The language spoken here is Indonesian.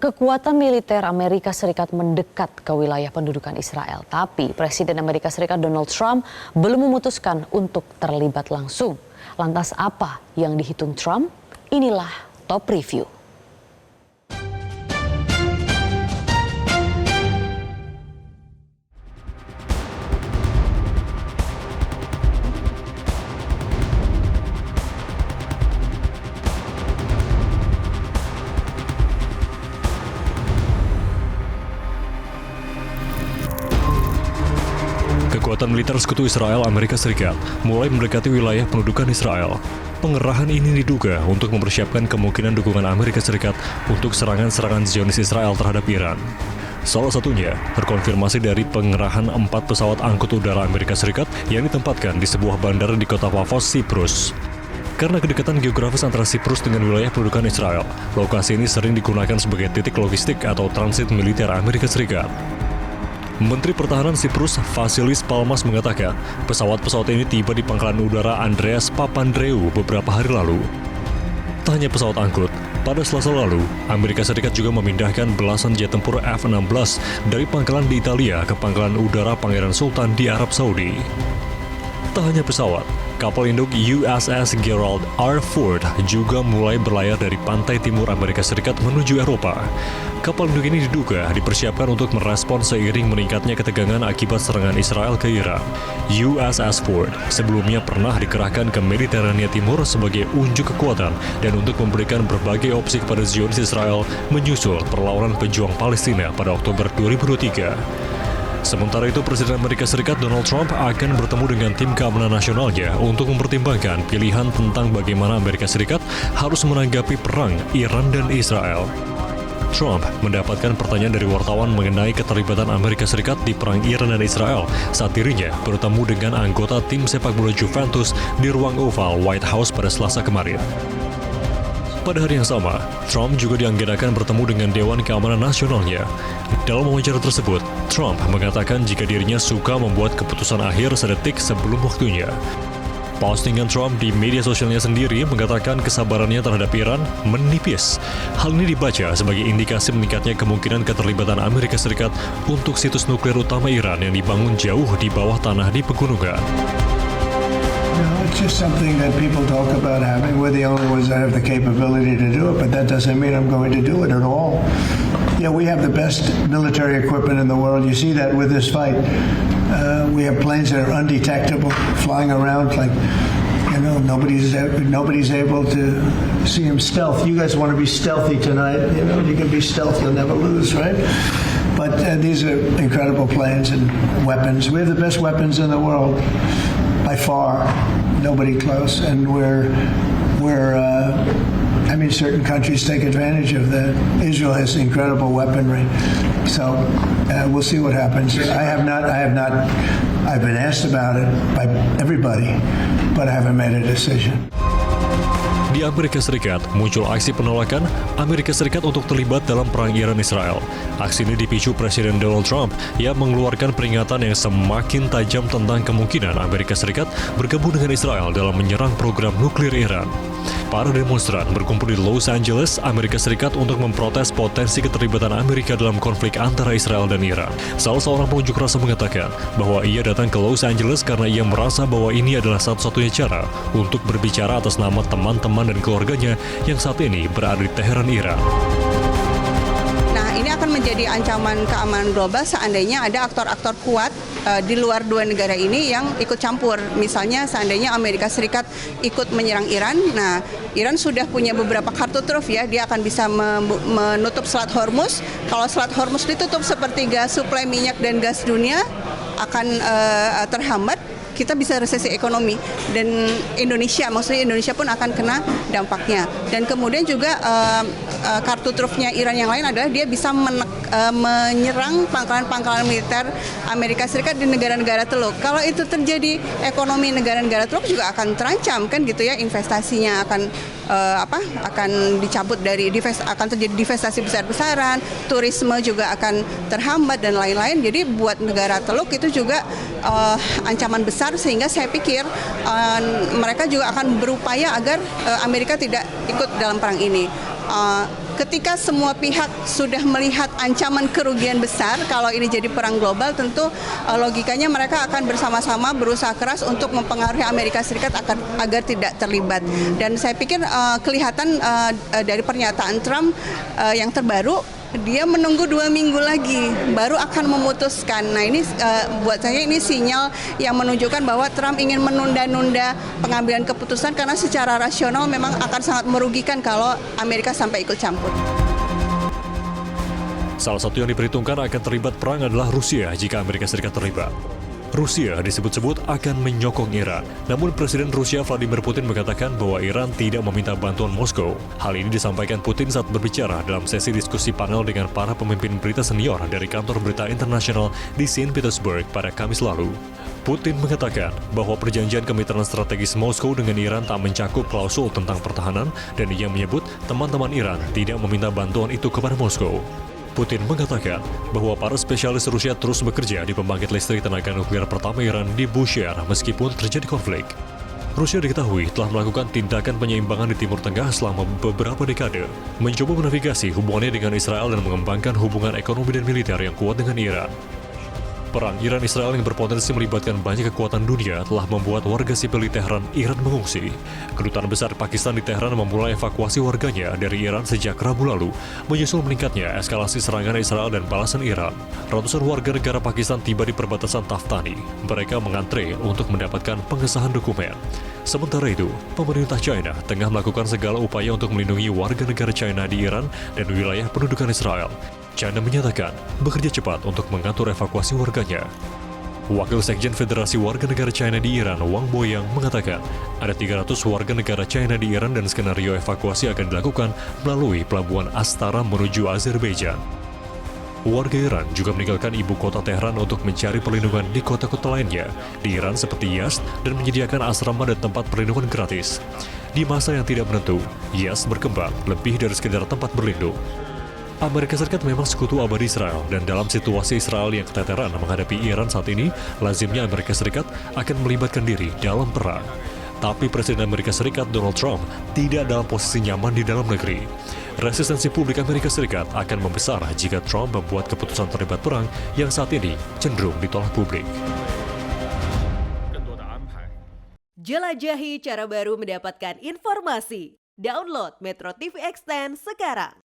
Kekuatan militer Amerika Serikat mendekat ke wilayah pendudukan Israel. Tapi Presiden Amerika Serikat Donald Trump belum memutuskan untuk terlibat langsung. Lantas apa yang dihitung Trump? Inilah Top Review. Kekuatan militer sekutu Israel Amerika Serikat mulai mendekati wilayah pendudukan Israel. Pengerahan ini diduga untuk mempersiapkan kemungkinan dukungan Amerika Serikat untuk serangan-serangan Zionis Israel terhadap Iran. Salah satunya terkonfirmasi dari pengerahan 4 pesawat angkut udara Amerika Serikat yang ditempatkan di sebuah bandara di kota Pafos, Siprus. Karena kedekatan geografis antara Siprus dengan wilayah pendudukan Israel, lokasi ini sering digunakan sebagai titik logistik atau transit militer Amerika Serikat. Menteri Pertahanan Siprus Vasilis Palmas mengatakan pesawat-pesawat ini tiba di pangkalan udara Andreas Papandreou beberapa hari lalu. Tak hanya pesawat angkut, pada Selasa lalu, Amerika Serikat juga memindahkan belasan jet tempur F-16 dari pangkalan di Italia ke pangkalan udara Pangeran Sultan di Arab Saudi. Tak hanya pesawat, kapal induk USS Gerald R. Ford juga mulai berlayar dari pantai timur Amerika Serikat menuju Eropa. Kapal induk ini diduga dipersiapkan untuk merespon seiring meningkatnya ketegangan akibat serangan Israel ke Iran. USS Ford sebelumnya pernah dikerahkan ke Mediterania Timur sebagai unjuk kekuatan dan untuk memberikan berbagai opsi kepada Zionis Israel menyusul perlawanan pejuang Palestina pada Oktober 2023. Sementara itu, Presiden Amerika Serikat Donald Trump akan bertemu dengan tim keamanan nasionalnya untuk mempertimbangkan pilihan tentang bagaimana Amerika Serikat harus menanggapi perang Iran dan Israel. Trump mendapatkan pertanyaan dari wartawan mengenai keterlibatan Amerika Serikat di perang Iran dan Israel saat dirinya bertemu dengan anggota tim sepak bola Juventus di ruang oval White House pada Selasa kemarin. Pada hari yang sama, Trump juga dianggarkan bertemu dengan Dewan Keamanan Nasionalnya. Dalam wawancara tersebut, Trump mengatakan jika dirinya suka membuat keputusan akhir sedetik sebelum waktunya. Postingan Trump di media sosialnya sendiri mengatakan kesabarannya terhadap Iran menipis. Hal ini dibaca sebagai indikasi meningkatnya kemungkinan keterlibatan Amerika Serikat untuk situs nuklir utama Iran yang dibangun jauh di bawah tanah di pegunungan. It's just something that people talk about having. We're the only ones that have the capability to do it, but that doesn't mean I'm going to do it at all. Yeah, we have the best military equipment in the world. You see that with this fight. We have planes that are undetectable, flying around like, nobody's able to see them stealth. You guys want to be stealthy tonight. You can be stealth, you'll never lose, right? But these are incredible planes and weapons. We have the best weapons in the world. By far, nobody close, and certain countries take advantage of that. Israel has incredible weaponry, so we'll see what happens. I've been asked about it by everybody, but I haven't made a decision. Di Amerika Serikat, muncul aksi penolakan Amerika Serikat untuk terlibat dalam perang Iran-Israel. Aksi ini dipicu Presiden Donald Trump yang mengeluarkan peringatan yang semakin tajam tentang kemungkinan Amerika Serikat bergabung dengan Israel dalam menyerang program nuklir Iran. Para demonstran berkumpul di Los Angeles, Amerika Serikat untuk memprotes potensi keterlibatan Amerika dalam konflik antara Israel dan Iran. Salah seorang pengunjuk rasa mengatakan bahwa ia datang ke Los Angeles karena ia merasa bahwa ini adalah satu-satunya cara untuk berbicara atas nama teman-teman dan keluarganya yang saat ini berada di Teheran, Iran. Ini akan menjadi ancaman keamanan global seandainya ada aktor-aktor kuat di luar dua negara ini yang ikut campur. Misalnya seandainya Amerika Serikat ikut menyerang Iran, nah Iran sudah punya beberapa kartu truf ya, dia akan bisa menutup Selat Hormuz. Kalau Selat Hormuz ditutup, sepertiga suplai minyak dan gas dunia akan terhambat. Kita bisa resesi ekonomi dan Indonesia pun akan kena dampaknya. Dan kemudian juga kartu trufnya Iran yang lain adalah dia bisa menyerang pangkalan-pangkalan militer Amerika Serikat di negara-negara Teluk. Kalau itu terjadi, ekonomi negara-negara Teluk juga akan terancam kan gitu ya, investasinya akan dicabut akan terjadi divestasi besar-besaran, turisme juga akan terhambat dan lain-lain. Jadi buat negara Teluk itu juga ancaman besar, sehingga saya pikir mereka juga akan berupaya agar Amerika tidak ikut dalam perang ini. ketika semua pihak sudah melihat ancaman kerugian besar kalau ini jadi perang global, tentu logikanya mereka akan bersama-sama berusaha keras untuk mempengaruhi Amerika Serikat agar tidak terlibat. Dan saya pikir kelihatan dari pernyataan Trump yang terbaru, dia menunggu 2 minggu lagi baru akan memutuskan. Nah ini buat saya ini sinyal yang menunjukkan bahwa Trump ingin menunda-nunda pengambilan keputusan karena secara rasional memang akan sangat merugikan kalau Amerika sampai ikut campur. Salah satu yang diperhitungkan akan terlibat perang adalah Rusia jika Amerika Serikat terlibat. Rusia disebut-sebut akan menyokong Iran. Namun Presiden Rusia Vladimir Putin mengatakan bahwa Iran tidak meminta bantuan Moskow. Hal ini disampaikan Putin saat berbicara dalam sesi diskusi panel dengan para pemimpin berita senior dari kantor berita internasional di Saint Petersburg pada Kamis lalu. Putin mengatakan bahwa perjanjian kemitraan strategis Moskow dengan Iran tak mencakup klausul tentang pertahanan dan ia menyebut teman-teman Iran tidak meminta bantuan itu kepada Moskow. Putin mengatakan bahwa para spesialis Rusia terus bekerja di pembangkit listrik tenaga nuklir pertama Iran di Bushehr meskipun terjadi konflik. Rusia diketahui telah melakukan tindakan penyeimbangan di Timur Tengah selama beberapa dekade, mencoba menavigasi hubungannya dengan Israel dan mengembangkan hubungan ekonomi dan militer yang kuat dengan Iran. Perang Iran-Israel yang berpotensi melibatkan banyak kekuatan dunia telah membuat warga sipil di Teheran, Iran mengungsi. Kedutaan besar Pakistan di Teheran memulai evakuasi warganya dari Iran sejak Rabu lalu, menyusul meningkatnya eskalasi serangan Israel dan balasan Iran. Ratusan warga negara Pakistan tiba di perbatasan Taftani. Mereka mengantre untuk mendapatkan pengesahan dokumen. Sementara itu, pemerintah China tengah melakukan segala upaya untuk melindungi warga negara China di Iran dan wilayah pendudukan Israel. China menyatakan bekerja cepat untuk mengatur evakuasi warganya. Wakil Sekjen Federasi Warga Negara China di Iran, Wang Boyang, mengatakan ada 300 warga negara China di Iran dan skenario evakuasi akan dilakukan melalui pelabuhan Astara menuju Azerbaijan. Warga Iran juga meninggalkan ibu kota Teheran untuk mencari perlindungan di kota-kota lainnya di Iran seperti Yazd dan menyediakan asrama dan tempat perlindungan gratis. Di masa yang tidak menentu, Yazd berkembang lebih dari sekedar tempat berlindung. Amerika Serikat memang sekutu abadi Israel, dan dalam situasi Israel yang keteteran menghadapi Iran saat ini, lazimnya Amerika Serikat akan melibatkan diri dalam perang. Tapi Presiden Amerika Serikat Donald Trump tidak dalam posisi nyaman di dalam negeri. Resistensi publik Amerika Serikat akan membesar jika Trump membuat keputusan terlibat perang yang saat ini cenderung ditolak publik. Jelajahi cara baru mendapatkan informasi. Download Metro TV Extend sekarang.